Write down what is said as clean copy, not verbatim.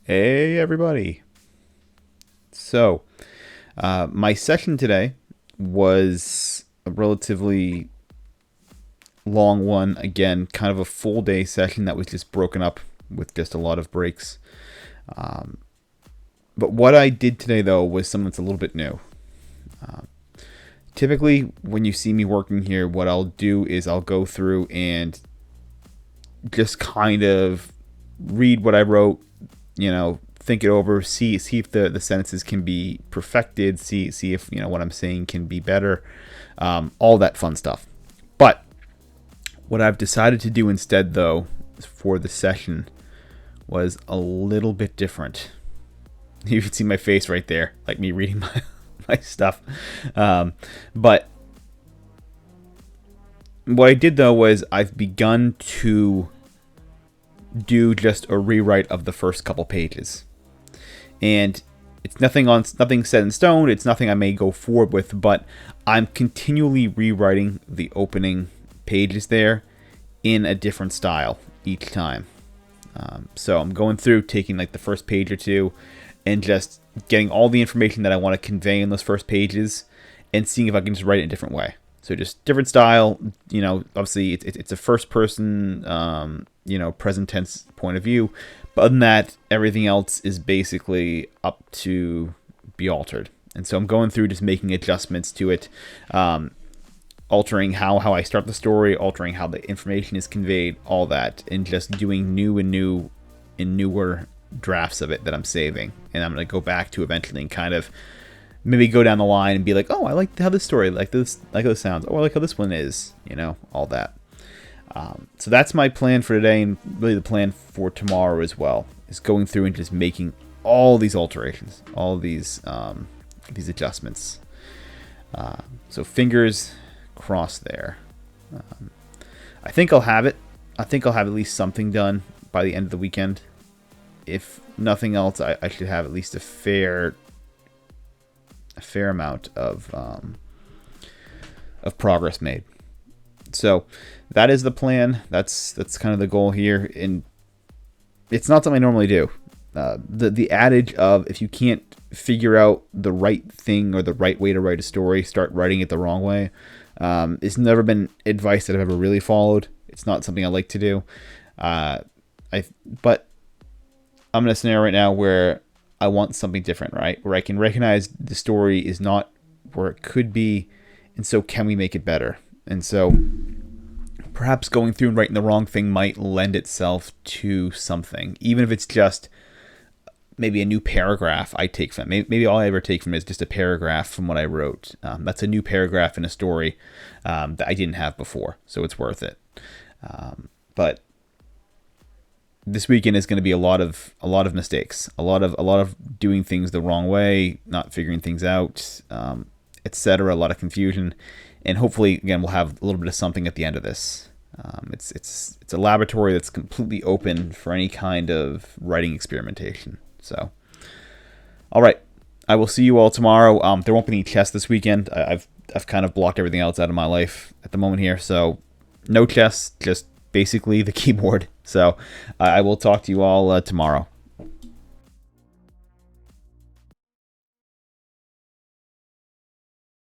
Hey, everybody. So, my session today was a relatively long one. Again, kind of a full day session that was just broken up with just a lot of breaks. But what I did today, though, was something that's a little bit new. Typically, when you see me working here, what I'll do is I'll go through and just kind of read what I wrote, think it over, see if the sentences can be perfected, see if what I'm saying can be better, all that fun stuff. But what I've decided to do instead, though, for the session was a little bit different. You can see my face right there, like me reading my stuff. But what I did, though, was I've begun to do just a rewrite of the first couple pages. And it's nothing set in stone. It's nothing I may go forward with, but I'm continually rewriting the opening pages there in a different style each time. So I'm going through, taking like the first page or two, and just getting all the information that I want to convey in those first pages, and seeing if I can just write it in a different way. So just different style. Obviously it's a first person, present tense point of view. But other than that, everything else is basically up to be altered. And so I'm going through just making adjustments to it, altering how I start the story, altering how the information is conveyed, all that, and just doing newer drafts of it that I'm saving. And I'm going to go back to eventually and kind of maybe go down the line and be like, oh, I like how this story, like how this sounds. Oh, I like how this one is, all that. So that's my plan for today, and really the plan for tomorrow as well, is going through and just making all these alterations, all these adjustments. So fingers crossed there. I think I'll have it. I think I'll have at least something done by the end of the weekend. If nothing else, I should have at least a fair amount of progress made. So that is the plan. That's kind of the goal here, and it's not something I normally do. The adage of, if you can't figure out the right thing or the right way to write a story, start writing it the wrong way. It's never been advice that I've ever really followed. It's not something I like to do. But I'm in a scenario right now where I want something different, right? Where I can recognize the story is not where it could be, and so can we make it better? And so perhaps going through and writing the wrong thing might lend itself to something, even if it's just maybe a new paragraph I take from it. Maybe all I ever take from it is just a paragraph from what I wrote. That's a new paragraph in a story that I didn't have before, so it's worth it. But this weekend is going to be a lot of mistakes, a lot of doing things the wrong way, not figuring things out, etc. A lot of confusion, and hopefully, again, we'll have a little bit of something at the end of this. It's a laboratory that's completely open for any kind of writing experimentation. So, all right, I will see you all tomorrow. There won't be any chess this weekend. I've kind of blocked everything else out of my life at the moment here, so no chess, just basically the keyboard. So I will talk to you all tomorrow.